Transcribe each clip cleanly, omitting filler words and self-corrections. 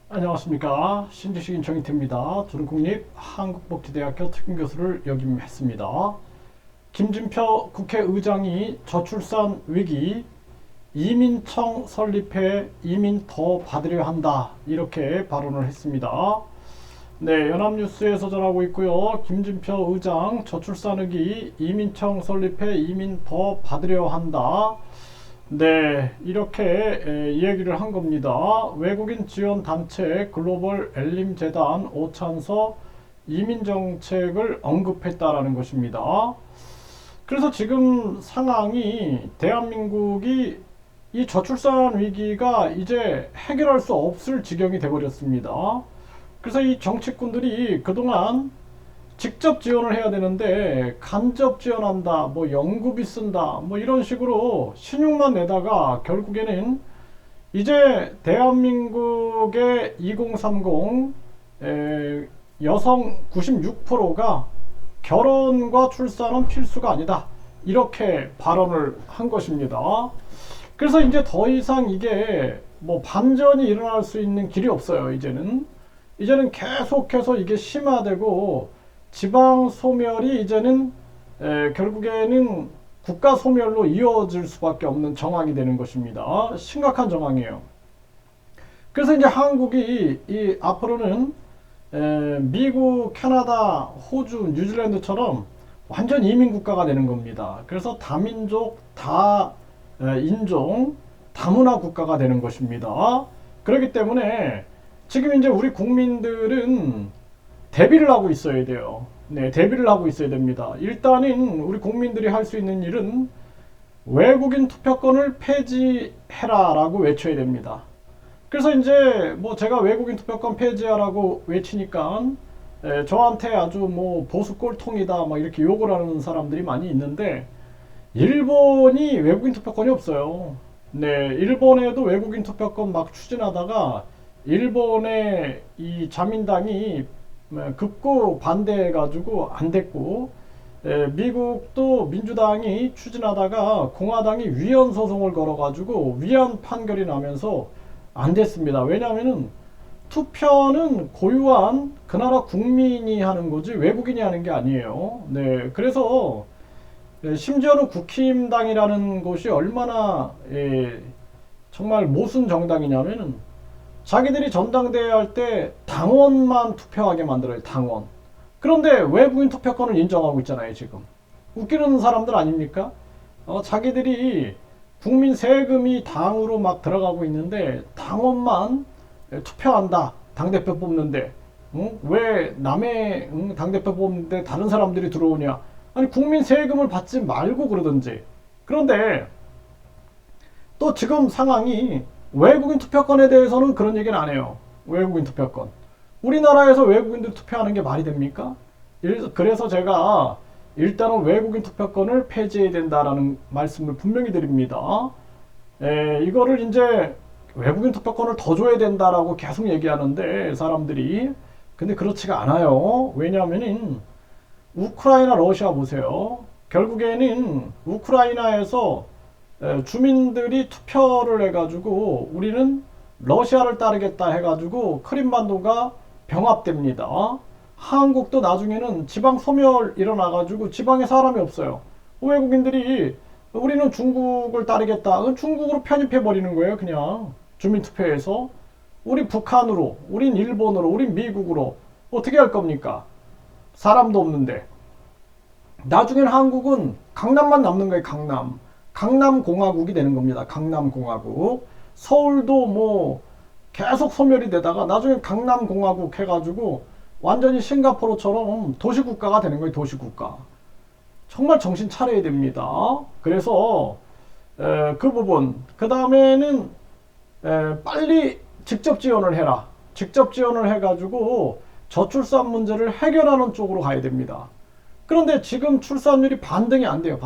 안녕하십니까. 신지식인 정인태입니다. 저는 국립한국복지대학교 특임교수를 역임했습니다. 김진표 국회의장이 저출산 위기, 이민청 설립해 이민 더 받으려 한다, 이렇게 발언을 했습니다. 네, 연합뉴스에서 전하고 있고요. 김진표 의장 저출산 위기, 이민청 설립해 이민 더 받으려 한다. 네, 이렇게 이야기를 한 겁니다. 외국인 지원 단체 글로벌 엘림 재단 오찬서 이민 정책을 언급했다라는 것입니다. 그래서 지금 상황이 대한민국이 이 저출산 위기가 이제 해결할 수 없을 지경이 되어버렸습니다. 그래서 이 정치꾼들이 그동안 직접 지원을 해야 되는데 간접 지원한다, 뭐 연구비 쓴다, 뭐 이런 식으로 신용만 내다가 결국에는 이제 대한민국의 2030 여성 96%가 결혼과 출산은 필수가 아니다, 이렇게 발언을 한 것입니다. 그래서 이제 더 이상 이게 뭐 반전이 일어날 수 있는 길이 없어요. 이제는 계속해서 이게 심화되고 지방 소멸이 이제는 결국에는 국가 소멸로 이어질 수밖에 없는 정황이 되는 것입니다. 심각한 정황이에요. 그래서 이제 한국이 이 앞으로는 미국, 캐나다, 호주, 뉴질랜드처럼 완전 이민 국가가 되는 겁니다. 그래서 다민족, 다인종, 다문화 국가가 되는 것입니다. 그렇기 때문에 지금 이제 우리 국민들은 대비를 하고 있어야 돼요. 네, 대비를 하고 있어야 됩니다. 일단은 우리 국민들이 할 수 있는 일은 외국인 투표권을 폐지해라라고 외쳐야 됩니다. 그래서 이제 뭐 제가 외국인 투표권 폐지하라고 외치니까 저한테 아주 뭐 보수 꼴통이다 막 이렇게 욕을 하는 사람들이 많이 있는데, 일본이 외국인 투표권이 없어요. 네, 일본에도 외국인 투표권 막 추진하다가 일본의 이 자민당이 극구 반대해가지고 안 됐고, 미국도 민주당이 추진하다가 공화당이 위헌 소송을 걸어가지고 위헌 판결이 나면서 안 됐습니다. 왜냐하면은 투표는 고유한 그 나라 국민이 하는 거지 외국인이 하는 게 아니에요. 네, 그래서 심지어는 국힘당이라는 것이 얼마나 정말 모순 정당이냐면은 자기들이 전당대회 할 때 당원만 투표하게 만들어요. 당원. 그런데 외국인 투표권을 인정하고 있잖아요. 지금 웃기는 사람들 아닙니까? 자기들이 국민 세금이 당으로 막 들어가고 있는데 당원만 투표한다, 당대표 뽑는데. 응? 왜 남의 당대표 뽑는데 다른 사람들이 들어오냐. 아니, 국민 세금을 받지 말고 그러든지. 그런데 또 지금 상황이 외국인 투표권에 대해서는 그런 얘기는 안 해요. 외국인 투표권. 우리나라에서 외국인들 투표하는 게 말이 됩니까? 그래서 제가 일단은 외국인 투표권을 폐지해야 된다라는 말씀을 분명히 드립니다. 이거를 이제 외국인 투표권을 더 줘야 된다라고 계속 얘기하는데 사람들이, 근데 그렇지가 않아요. 왜냐하면 우크라이나, 러시아 보세요. 결국에는 우크라이나에서 주민들이 투표를 해가지고 우리는 러시아를 따르겠다 해가지고 크림반도가 병합됩니다. 한국도 나중에는 지방 소멸 일어나가지고 지방에 사람이 없어요. 외국인들이 우리는 중국을 따르겠다, 중국으로 편입해 버리는 거예요. 그냥 주민투표에서 우리 북한으로, 우린 일본으로, 우린 미국으로 어떻게 할 겁니까? 사람도 없는데. 나중엔 한국은 강남만 남는 거예요. 강남공화국이 되는 겁니다. 강남공화국. 서울도 뭐 계속 소멸이 되다가 나중에 강남공화국 해가지고 완전히 싱가포르처럼 도시국가가 되는 거예요. 도시국가. 정말 정신 차려야 됩니다. 그래서 그 부분, 그 다음에는 빨리 직접 지원을 해라. 직접 지원을 해가지고 저출산 문제를 해결하는 쪽으로 가야 됩니다. 그런데 지금 출산율이 반등이 안 돼요.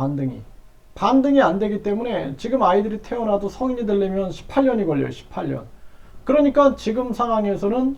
반등이 안 되기 때문에 지금 아이들이 태어나도 성인이 되려면 18년이 걸려요. 18년. 그러니까 지금 상황에서는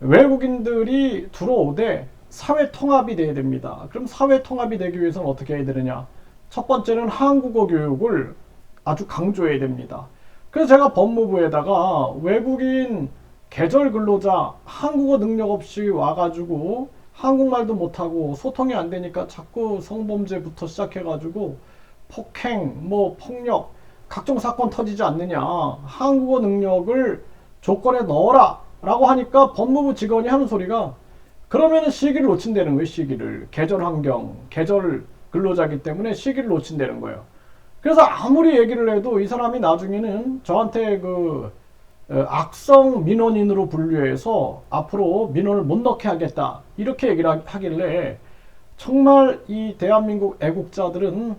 외국인들이 들어오되 사회 통합이 돼야 됩니다. 그럼 사회 통합이 되기 위해서는 어떻게 해야 되느냐? 첫 번째는 한국어 교육을 아주 강조해야 됩니다. 그래서 제가 법무부에다가 외국인 계절 근로자 한국어 능력 없이 와가지고 한국말도 못하고 소통이 안 되니까 자꾸 성범죄부터 시작해가지고 폭행, 뭐 폭력, 각종 사건 터지지 않느냐. 한국어 능력을 조건에 넣어라 라고 하니까 법무부 직원이 하는 소리가 그러면은 시기를 놓친다는 거예요. 시기를. 계절 환경, 계절 근로자기 때문에 시기를 놓친다는 거예요. 그래서 아무리 얘기를 해도 이 사람이 나중에는 저한테 그 악성 민원인으로 분류해서 앞으로 민원을 못 넣게 하겠다 이렇게 얘기를 하길래 정말 이 대한민국 애국자들은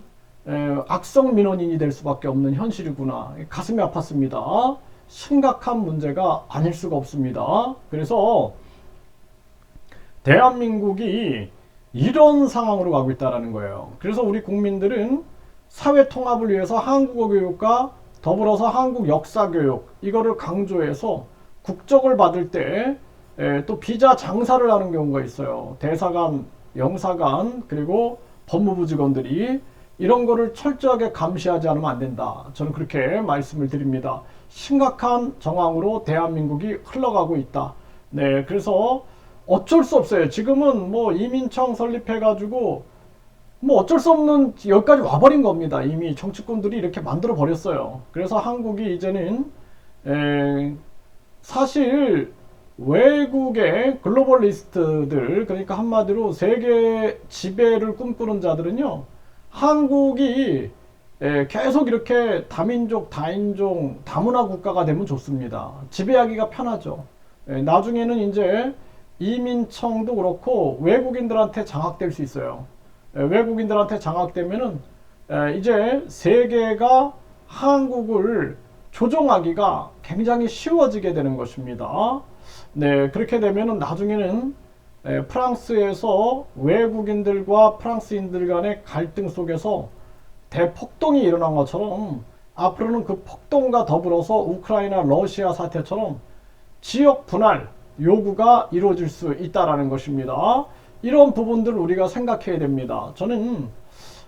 악성 민원인이 될 수밖에 없는 현실이구나. 가슴이 아팠습니다. 심각한 문제가 아닐 수가 없습니다. 그래서 대한민국이 이런 상황으로 가고 있다는 거예요. 그래서 우리 국민들은 사회 통합을 위해서 한국어 교육과 더불어서 한국 역사 교육 이거를 강조해서 국적을 받을 때 또 비자 장사를 하는 경우가 있어요. 대사관, 영사관 그리고 법무부 직원들이 이런 거를 철저하게 감시하지 않으면 안 된다. 저는 그렇게 말씀을 드립니다. 심각한 정황으로 대한민국이 흘러가고 있다. 네, 그래서 어쩔 수 없어요. 지금은 뭐 이민청 설립해가지고 뭐 어쩔 수 없는 여기까지 와버린 겁니다. 이미 정치꾼들이 이렇게 만들어 버렸어요. 그래서 한국이 이제는 사실 외국의 글로벌리스트들 그러니까 한마디로 세계 지배를 꿈꾸는 자들은요. 한국이 계속 이렇게 다민족, 다인종, 다문화 국가가 되면 좋습니다. 지배하기가 편하죠. 나중에는 이제 이민청도 그렇고 외국인들한테 장악될 수 있어요. 외국인들한테 장악되면은 이제 세계가 한국을 조종하기가 굉장히 쉬워지게 되는 것입니다. 네, 그렇게 되면은 나중에는 프랑스에서 외국인들과 프랑스인들 간의 갈등 속에서 대폭동이 일어난 것처럼 앞으로는 그 폭동과 더불어서 우크라이나 러시아 사태처럼 지역 분할 요구가 이루어질 수 있다라는 것입니다. 이런 부분들을 우리가 생각해야 됩니다. 저는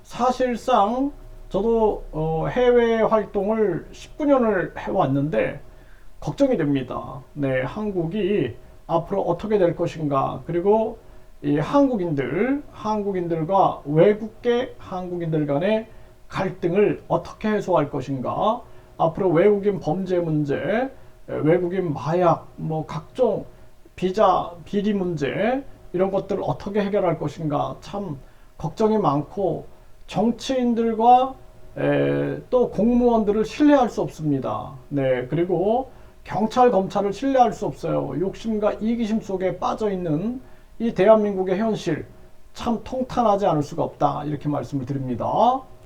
사실상 저도 해외 활동을 19년을 해왔는데 걱정이 됩니다. 네, 한국이 앞으로 어떻게 될 것인가. 그리고 이 한국인들과 외국계 한국인들 간의 갈등을 어떻게 해소할 것인가. 앞으로 외국인 범죄 문제, 외국인 마약, 뭐 각종 비자, 비리 문제 이런 것들을 어떻게 해결할 것인가 참 걱정이 많고 정치인들과 또 공무원들을 신뢰할 수 없습니다. 네, 그리고 경찰, 검찰을 신뢰할 수 없어요. 욕심과 이기심 속에 빠져 있는 이 대한민국의 현실 참 통탄하지 않을 수가 없다. 이렇게 말씀을 드립니다.